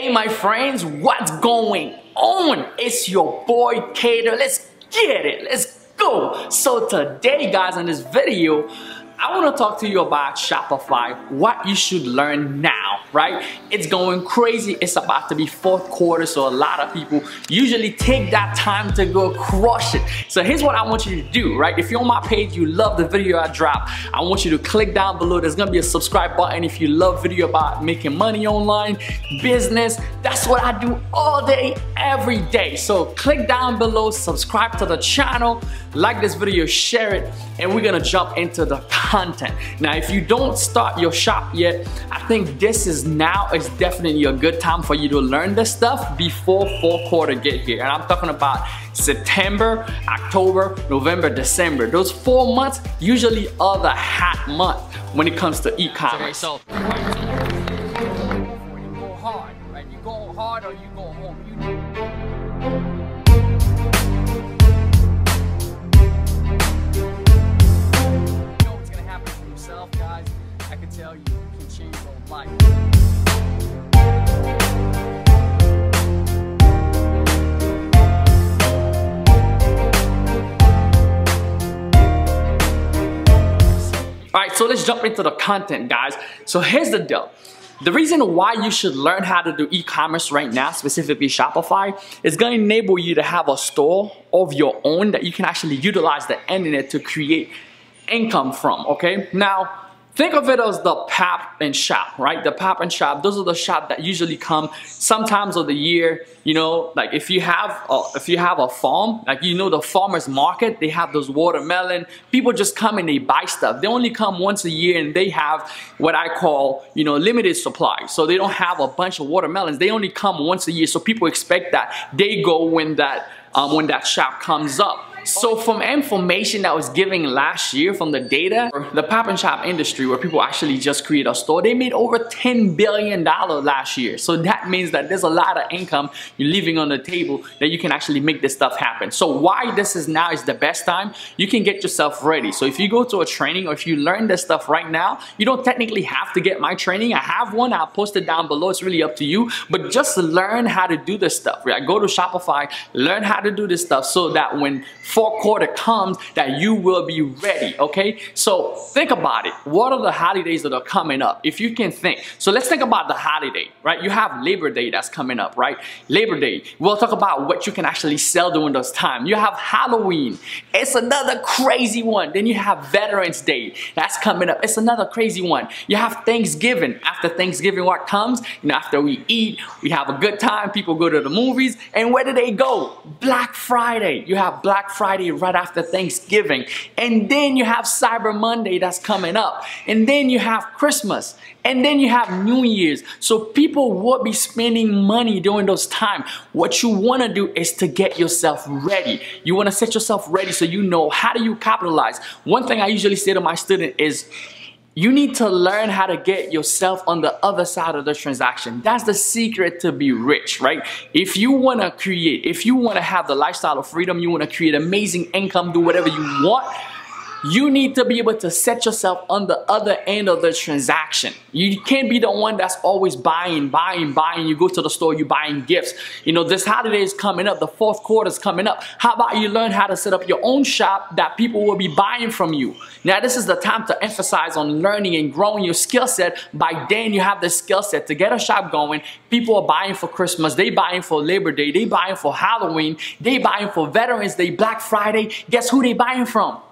Hey my friends, what's going on? It's your boy Keder. Let's get it. Let's go. So today guys, in this video, I want to talk to you about Shopify, what you should learn now, right? It's going crazy. It's about to be fourth quarter, so a lot of people usually take that time to go crush it. So here's what I want you to do, right? If you're on my page, you love the video I drop, I want you to click down below. There's gonna be a subscribe button if you love video about making money online, business. That's what I do all day, every day. So click down below, subscribe to the channel, like this video, share it, and we're gonna jump into the content. Now, if you don't start your shop yet, I think this is definitely a good time for you to learn this stuff before fourth quarter get here. And I'm talking about September, October, November, December. Those 4 months usually are the hot month when it comes to e-commerce. So, you go hard, right? You go hard or you go home. Guys, I can tell you can change your life. Alright, so let's jump into the content, guys. So here's the deal. The reason why you should learn how to do e-commerce right now, specifically Shopify, is going to enable you to have a store of your own that you can actually utilize the internet to create income from, okay? Now, think of it as the pop and shop, right? The pop and shop, those are the shops that usually come sometimes of the year, you know, like if you have a farm, like you know the farmer's market, they have those watermelon, people just come and they buy stuff. They only come once a year and they have what I call, you know, limited supply. So they don't have a bunch of watermelons. They only come once a year. So people expect that they go when that shop comes up. So from information that was given last year from the data, the pop and shop industry where people actually just create a store, they made over $10 billion last year. So that means that there's a lot of income you're leaving on the table that you can actually make this stuff happen. So why this is now is the best time, you can get yourself ready. So if you go to a training or if you learn this stuff right now, you don't technically have to get my training. I have one, I'll post it down below. It's really up to you, but just learn how to do this stuff, right? Go to Shopify, learn how to do this stuff so that when fourth quarter comes that you will be ready, okay? So think about it. What are the holidays that are coming up? If you can think. So let's think about the holiday, right? You have Labor Day that's coming up, right? Labor Day. We'll talk about what you can actually sell during those times. You have Halloween. It's another crazy one. Then you have Veterans Day. That's coming up. It's another crazy one. You have Thanksgiving. After Thanksgiving, what comes? You know, after we eat, we have a good time. People go to the movies. And where do they go? Black Friday. You have Black Friday right after Thanksgiving, and then you have Cyber Monday that's coming up, and then you have Christmas, and then you have New Year's. So people will be spending money during those times. What you want to do is to get yourself ready. You want to set yourself ready so you know how do you capitalize. One thing I usually say to my student is, you need to learn how to get yourself on the other side of the transaction. That's the secret to be rich, right? If you want to create, if you want to have the lifestyle of freedom, you want to create amazing income, do whatever you want, you need to be able to set yourself on the other end of the transaction. You can't be the one that's always buying. You go to the store, you're buying gifts. You know, this holiday is coming up, the fourth quarter is coming up. How about you learn how to set up your own shop that people will be buying from you? Now, this is the time to emphasize on learning and growing your skill set. By then, you have the skill set to get a shop going. People are buying for Christmas, they buying for Labor Day, they buying for Halloween, they buying for Veterans Day, Black Friday. Guess who they buying from?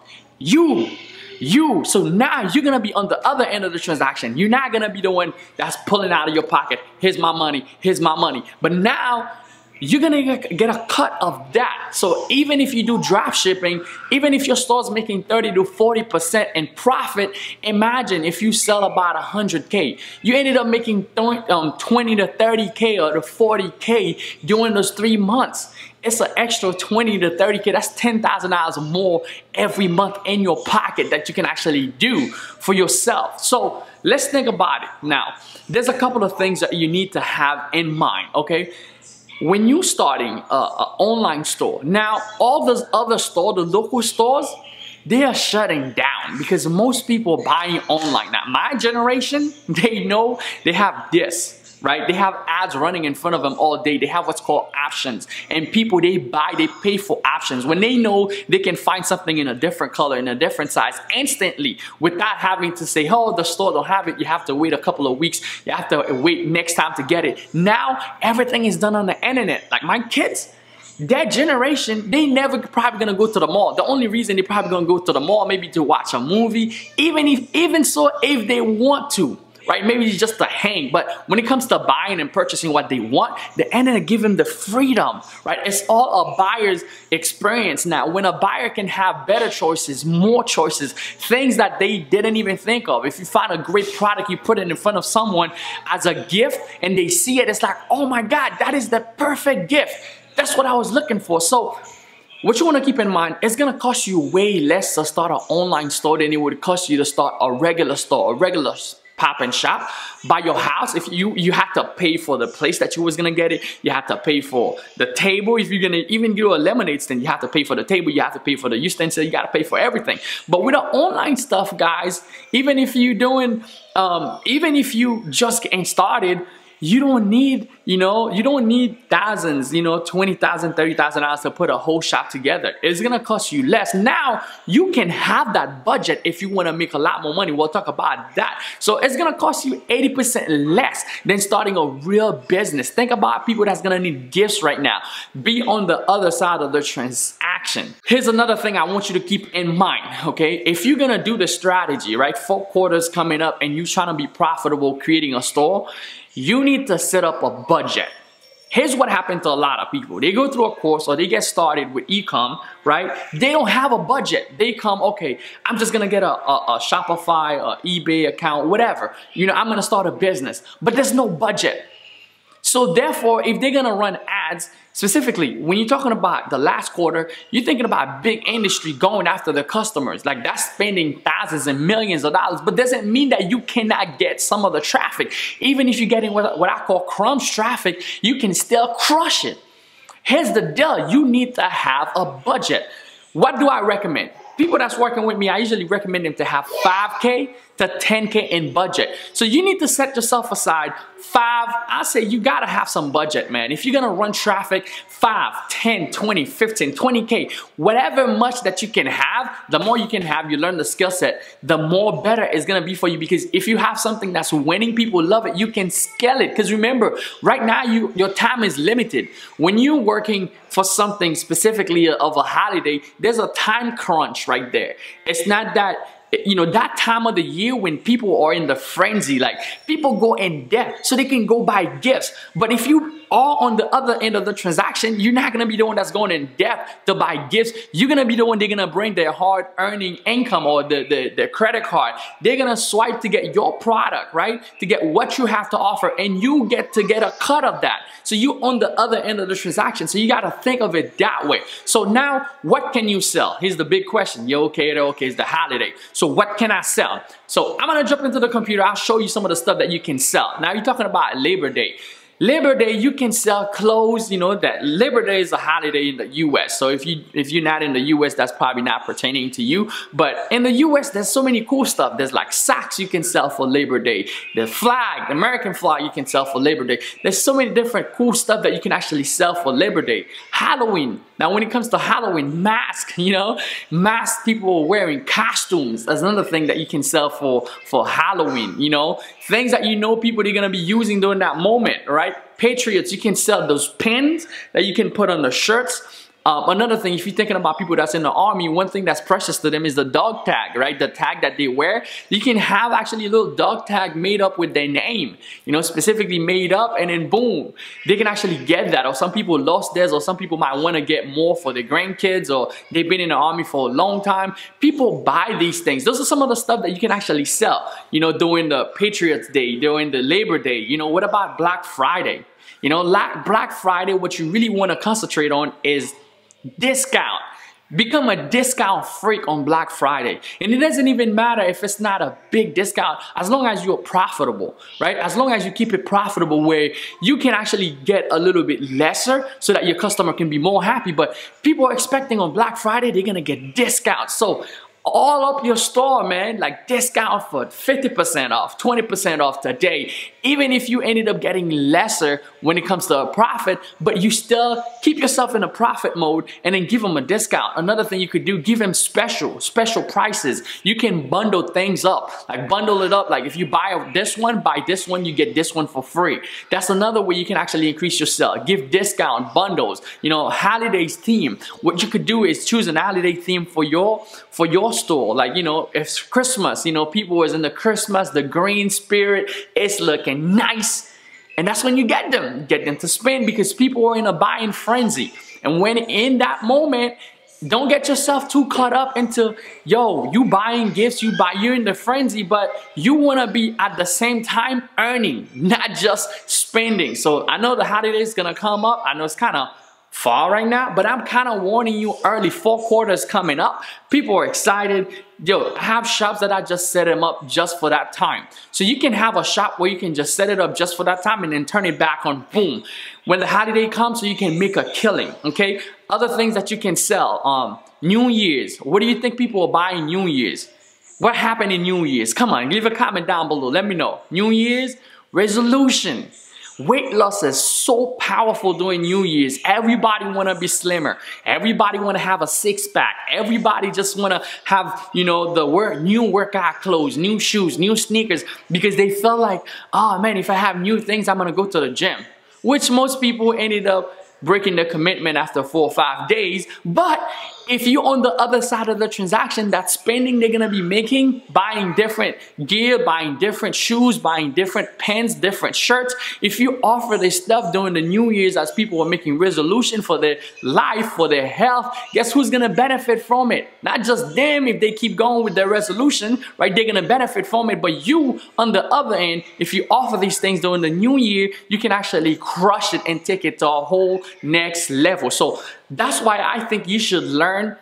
You. So now you're gonna be on the other end of the transaction. You're not gonna be the one that's pulling out of your pocket. Here's my money, here's my money. But now you're gonna get a cut of that. So even if you do drop shipping, even if your store's making 30 to 40% in profit, imagine if you sell about 100K. You ended up making 20 to 30K or to 40K during those 3 months. It's an extra 20 to 30K. That's $10,000 more every month in your pocket that you can actually do for yourself. So let's think about it. Now, there's a couple of things that you need to have in mind, okay? When you're starting an online store, now all those other stores, the local stores, they are shutting down because most people are buying online. Now, my generation, they know they have this. right? They have ads running in front of them all day. They have what's called options. And people, they buy, they pay for options. When they know they can find something in a different color, in a different size, instantly, without having to say, oh, the store don't have it. You have to wait a couple of weeks. You have to wait next time to get it. Now, everything is done on the internet. Like my kids, that generation, they never probably gonna go to the mall. The only reason they probably gonna go to the mall maybe to watch a movie, even so if they want to, right? Maybe it's just to hang. But when it comes to buying and purchasing what they want, the internet give them the freedom, right? It's all a buyer's experience now. When a buyer can have better choices, more choices, things that they didn't even think of. If you find a great product, you put it in front of someone as a gift and they see it, it's like, oh my God, that is the perfect gift. That's what I was looking for. So what you want to keep in mind, it's going to cost you way less to start an online store than it would cost you to start a regular store, a regular pop and shop by your house. If you have to pay for the place that you was gonna get it, you have to pay for the table. If you're gonna even do a lemonade stand, you have to pay for the table, you have to pay for the utensil, you gotta pay for everything. But with the online stuff, guys, even if you're doing, even if you just getting started, you don't need, you don't need thousands, $20,000, $30,000 to put a whole shop together. It's gonna cost you less. Now, you can have that budget if you wanna make a lot more money. We'll talk about that. So it's gonna cost you 80% less than starting a real business. Think about people that's gonna need gifts right now. Be on the other side of the transaction. Here's another thing I want you to keep in mind, okay? If you're gonna do the strategy, right? 4 quarters coming up and you trying to be profitable creating a store, you need to set up a budget. Here's what happened to a lot of people. They go through a course or they get started with Ecom, right? They don't have a budget. They come, okay, I'm just gonna get a Shopify, a eBay account, whatever. I'm gonna start a business, but there's no budget. So therefore, if they're gonna run ads, specifically, when you're talking about the last quarter, you're thinking about big industry going after the customers. Like that's spending thousands and millions of dollars, but doesn't mean that you cannot get some of the traffic. Even if you're getting what I call crumbs traffic, you can still crush it. Here's the deal, you need to have a budget. What do I recommend? People that's working with me, I usually recommend them to have 5K to 10K in budget. So you need to set yourself aside I say you gotta have some budget, man. If you're gonna run traffic, 5, 10, 20, 15, 20K, whatever much that you can have, the more you can have, you learn the skill set, the more better it's gonna be for you. Because if you have something that's winning, people love it, you can scale it. Because remember, right now your time is limited. When you're working for something specifically of a holiday, there's a time crunch right there. It's not that, that time of the year when people are in the frenzy, like people go in debt so they can go buy gifts. But if you are on the other end of the transaction, you're not gonna be the one that's going in debt to buy gifts. You're gonna be the one they're gonna bring their hard earning income or their credit card. They're gonna swipe to get your product, right? To get what you have to offer, and you get to get a cut of that. So you're on the other end of the transaction. So you gotta think of it that way. So now, what can you sell? Here's the big question. Okay, it's the holiday. So what can I sell? So I'm gonna jump into the computer. I'll show you some of the stuff that you can sell. Now you're talking about Labor Day. Labor Day, you can sell clothes. That Labor Day is a holiday in the US. So if you're not in the US, that's probably not pertaining to you. But in the US, there's so many cool stuff. There's like socks you can sell for Labor Day. The flag, the American flag you can sell for Labor Day. There's so many different cool stuff that you can actually sell for Labor Day. Halloween. Now when it comes to Halloween, masks, masks people are wearing, costumes. That's another thing that you can sell for Halloween, Things that people are gonna be using during that moment, right? Patriots, you can sell those pins that you can put on the shirts. Another thing, if you're thinking about people that's in the army, one thing that's precious to them is the dog tag, right? The tag that they wear. You can have actually a little dog tag made up with their name, specifically made up, and then boom, they can actually get that. Or some people lost theirs, or some people might want to get more for their grandkids, or they've been in the army for a long time. People buy these things. Those are some of the stuff that you can actually sell, during the Patriots Day, during the Labor Day. What about Black Friday? Black Friday, what you really want to concentrate on is discount. Become a discount freak on Black Friday. And it doesn't even matter if it's not a big discount, as long as you're profitable, right? As long as you keep it profitable where you can actually get a little bit lesser so that your customer can be more happy. But people are expecting on Black Friday, they're gonna get discounts. So all up your store, man, like discount for 50% off, 20% off today. Even if you ended up getting lesser when it comes to a profit, but you still keep yourself in a profit mode and then give them a discount. Another thing you could do, give them special prices. You can bundle things up, like bundle it up. Like if you buy this one, you get this one for free. That's another way you can actually increase your sale. Give discount bundles. You know, holidays theme. What you could do is choose an holiday theme for your store. Like, you know, if it's Christmas, you know, people was in the Christmas, the green spirit, it's looking nice. And that's when you get them to spend, because people are in a buying frenzy. And when in that moment, don't get yourself too caught up into, yo, you buying gifts, you're in the frenzy, but you want to be at the same time earning, not just spending. So I know the holiday is going to come up. I know it's kind of far right now, but I'm kind of warning you early. 4 quarters coming up. People are excited. Yo, I have shops that I just set them up just for that time. So you can have a shop where you can just set it up just for that time and then turn it back on, boom, when the holiday comes, so you can make a killing, okay? Other things that you can sell, New Year's. What do you think people are buying New Year's? What happened in New Year's? Come on, leave a comment down below. Let me know. New Year's resolution. Weight loss is so powerful during New Year's. Everybody want to be slimmer. Everybody want to have a six-pack. Everybody just want to have, you know, new workout clothes, new shoes, new sneakers, because they feel like, oh man, if I have new things, I'm going to go to the gym. Which most people ended up breaking the commitment after 4 or 5 days. But if you're on the other side of the transaction, that spending they're gonna be making, buying different gear, buying different shoes, buying different pants, different shirts, if you offer this stuff during the New Year's as people are making resolution for their life, for their health, guess who's gonna benefit from it? Not just them if they keep going with their resolution, right? They're gonna benefit from it, but you on the other end, if you offer these things during the New Year, you can actually crush it and take it to a whole next level. So that's why I think you should learn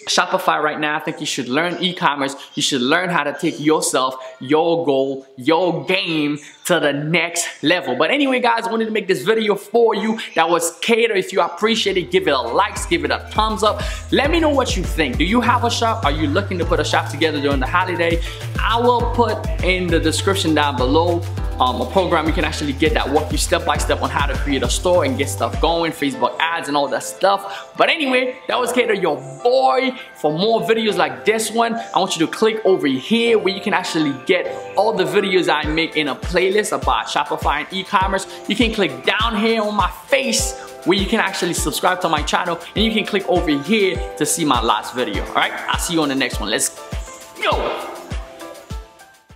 Shopify right now. I think you should learn e-commerce. You should learn how to take yourself, your goal, your game to the next level. But anyway, guys, I wanted to make this video for you. That was Keder. If you appreciate it, give it a like, give it a thumbs up. Let me know what you think. Do you have a shop? Are you looking to put a shop together during the holiday? I will put in the description down below a program you can actually get that walk you step by step on how to create a store and get stuff going, Facebook ads and all that stuff. But anyway, that was Keder, your boy. For more videos like this one, I want you to click over here where you can actually get all the videos I make in a playlist about Shopify and e-commerce. You can click down here on my face where you can actually subscribe to my channel, and you can click over here to see my last video. All right, I'll see you on the next one. Let's go.